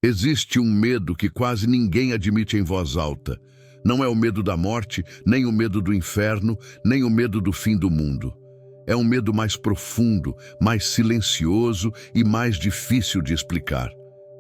Existe um medo que quase ninguém admite em voz alta. Não é o medo da morte, nem o medo do inferno, nem o medo do fim do mundo. É um medo mais profundo, mais silencioso e mais difícil de explicar.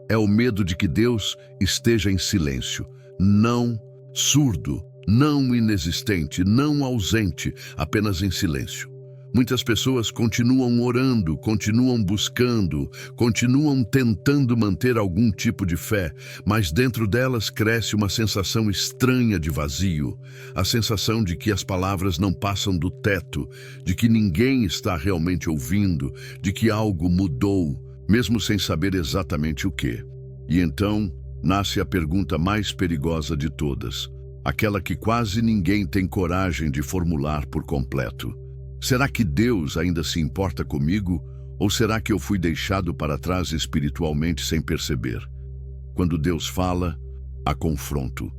É o medo de que Deus esteja em silêncio, não surdo, não inexistente, não ausente, apenas em silêncio. Muitas pessoas continuam orando, continuam buscando, continuam tentando manter algum tipo de fé, mas dentro delas cresce uma sensação estranha de vazio, a sensação de que as palavras não passam do teto, de que ninguém está realmente ouvindo, de que algo mudou, mesmo sem saber exatamente o quê. E então nasce a pergunta mais perigosa de todas, aquela que quase ninguém tem coragem de formular por completo. Será que Deus ainda se importa comigo? Ou será que eu fui deixado para trás espiritualmente sem perceber? Quando Deus fala, há confronto.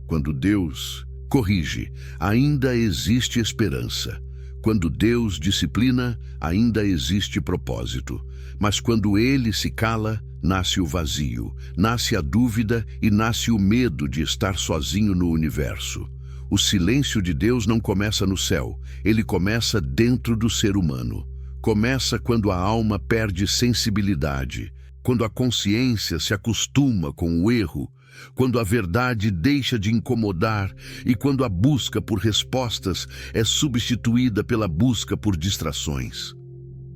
Quando Deus corrige, ainda existe esperança. Quando Deus disciplina, ainda existe propósito. Mas quando Ele se cala, nasce o vazio, nasce a dúvida e nasce o medo de estar sozinho no universo. O silêncio de Deus não começa no céu, ele começa dentro do ser humano. Começa quando a alma perde sensibilidade, quando a consciência se acostuma com o erro, quando a verdade deixa de incomodar e quando a busca por respostas é substituída pela busca por distrações.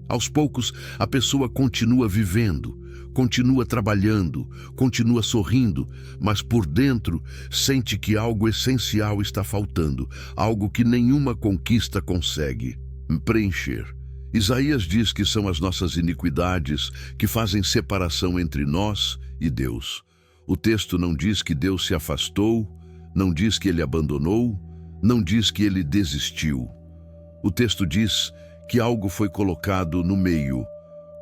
Aos poucos, a pessoa continua vivendo, continua trabalhando, continua sorrindo, mas por dentro sente que algo essencial está faltando, algo que nenhuma conquista consegue preencher. Isaías diz que são as nossas iniquidades que fazem separação entre nós e Deus. O texto não diz que Deus se afastou, não diz que ele abandonou, não diz que ele desistiu. O texto diz que algo foi colocado no meio,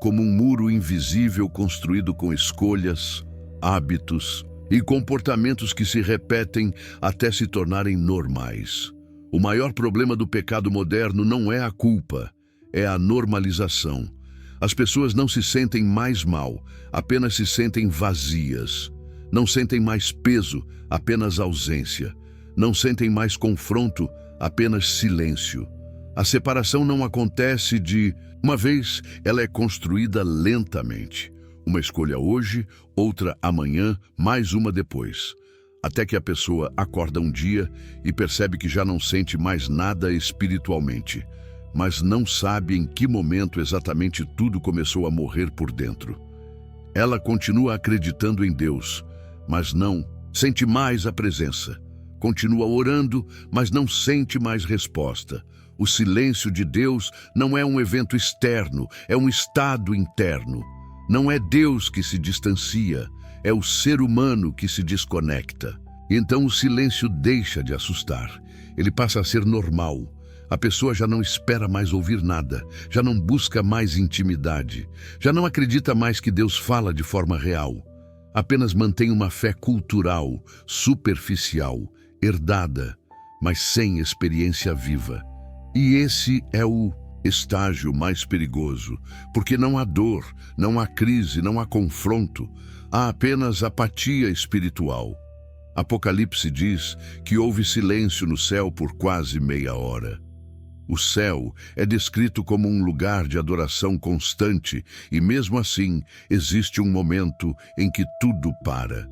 como um muro invisível construído com escolhas, hábitos e comportamentos que se repetem até se tornarem normais. O maior problema do pecado moderno não é a culpa, é a normalização. As pessoas não se sentem mais mal, apenas se sentem vazias. Não sentem mais peso, apenas ausência. Não sentem mais confronto, apenas silêncio. A separação não acontece de uma vez, ela é construída lentamente. Uma escolha hoje, outra amanhã, mais uma depois. Até que a pessoa acorda um dia e percebe que já não sente mais nada espiritualmente, mas não sabe em que momento exatamente tudo começou a morrer por dentro. Ela continua acreditando em Deus, mas não sente mais a presença. Continua orando, mas não sente mais resposta. O silêncio de Deus não é um evento externo, é um estado interno. Não é Deus que se distancia, é o ser humano que se desconecta. Então o silêncio deixa de assustar. Ele passa a ser normal. A pessoa já não espera mais ouvir nada, já não busca mais intimidade, já não acredita mais que Deus fala de forma real. Apenas mantém uma fé cultural, superficial, herdada, mas sem experiência viva. E esse é o estágio mais perigoso, porque não há dor, não há crise, não há confronto, há apenas apatia espiritual. Apocalipse diz que houve silêncio no céu por quase meia hora. O céu é descrito como um lugar de adoração constante e, mesmo assim, existe um momento em que tudo para.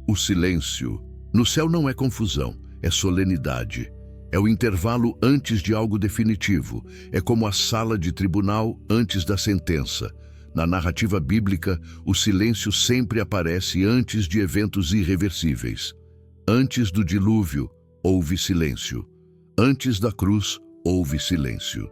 O silêncio. No céu não é confusão, é solenidade. É o intervalo antes de algo definitivo. É como a sala de tribunal antes da sentença. Na narrativa bíblica, o silêncio sempre aparece antes de eventos irreversíveis. Antes do dilúvio, houve silêncio. Antes da cruz, houve silêncio.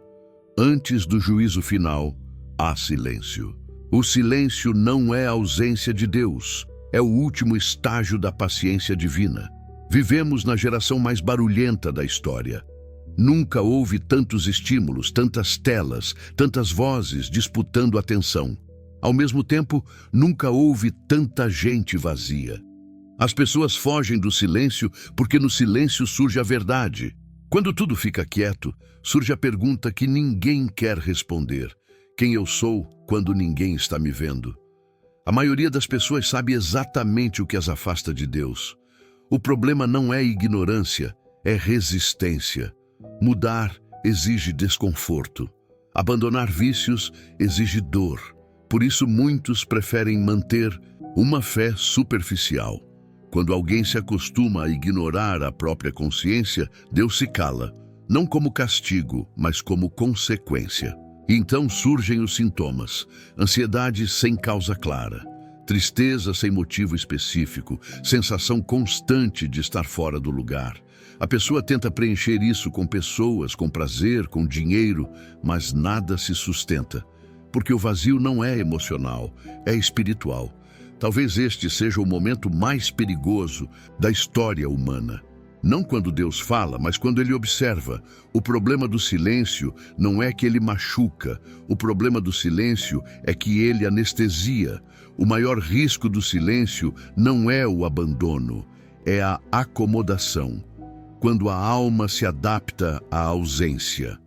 Antes do juízo final, há silêncio. O silêncio não é a ausência de Deus. É o último estágio da paciência divina. Vivemos na geração mais barulhenta da história. Nunca houve tantos estímulos, tantas telas, tantas vozes disputando atenção. Ao mesmo tempo, nunca houve tanta gente vazia. As pessoas fogem do silêncio porque no silêncio surge a verdade. Quando tudo fica quieto, surge a pergunta que ninguém quer responder: quem eu sou quando ninguém está me vendo? A maioria das pessoas sabe exatamente o que as afasta de Deus. O problema não é ignorância, é resistência. Mudar exige desconforto. Abandonar vícios exige dor. Por isso muitos preferem manter uma fé superficial. Quando alguém se acostuma a ignorar a própria consciência, Deus se cala, não como castigo, mas como consequência. E então surgem os sintomas: ansiedade sem causa clara, tristeza sem motivo específico, sensação constante de estar fora do lugar. A pessoa tenta preencher isso com pessoas, com prazer, com dinheiro, mas nada se sustenta, porque o vazio não é emocional, é espiritual. Talvez este seja o momento mais perigoso da história humana. Não quando Deus fala, mas quando Ele observa. O problema do silêncio não é que ele machuca, o problema do silêncio é que ele anestesia. O maior risco do silêncio não é o abandono, é a acomodação. Quando a alma se adapta à ausência,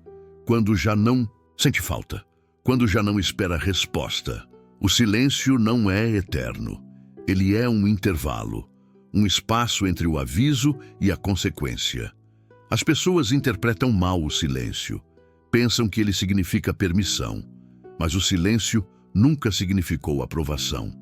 quando já não sente falta, quando já não espera resposta. O silêncio não é eterno, ele é um intervalo, um espaço entre o aviso e a consequência. As pessoas interpretam mal o silêncio, pensam que ele significa permissão, mas o silêncio nunca significou aprovação.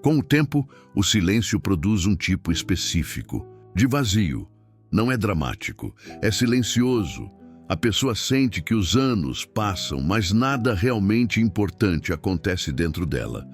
Com o tempo, o silêncio produz um tipo específico, de vazio. Não é dramático, é silencioso. A pessoa sente que os anos passam, mas nada realmente importante acontece dentro dela.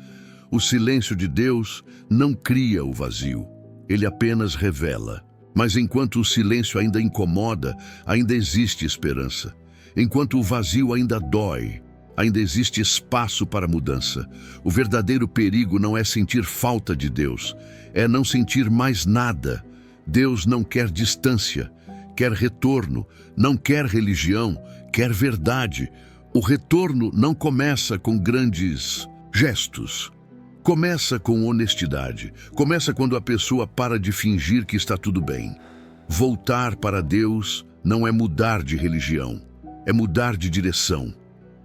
O silêncio de Deus não cria o vazio, ele apenas revela. Mas enquanto o silêncio ainda incomoda, ainda existe esperança. Enquanto o vazio ainda dói, ainda existe espaço para mudança. O verdadeiro perigo não é sentir falta de Deus, é não sentir mais nada. Deus não quer distância, quer retorno, não quer religião, quer verdade. O retorno não começa com grandes gestos. Começa com honestidade. Começa quando a pessoa para de fingir que está tudo bem. Voltar para Deus não é mudar de religião, é mudar de direção.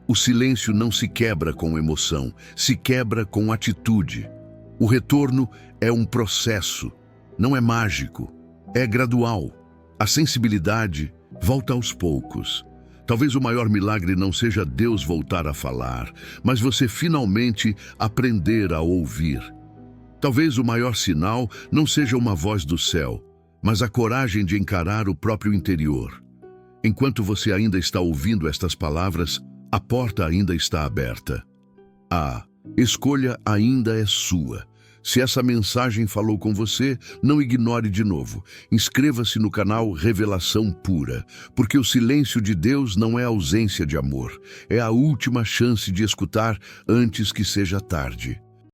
O silêncio não se quebra com emoção, se quebra com atitude. O retorno é um processo, não é mágico, é gradual. A sensibilidade volta aos poucos. Talvez o maior milagre não seja Deus voltar a falar, mas você finalmente aprender a ouvir. Talvez o maior sinal não seja uma voz do céu, mas a coragem de encarar o próprio interior. Enquanto você ainda está ouvindo estas palavras, a porta ainda está aberta. A escolha ainda é sua. Se essa mensagem falou com você, não ignore de novo. Inscreva-se no canal Revelação Pura, porque o silêncio de Deus não é ausência de amor. É a última chance de escutar antes que seja tarde.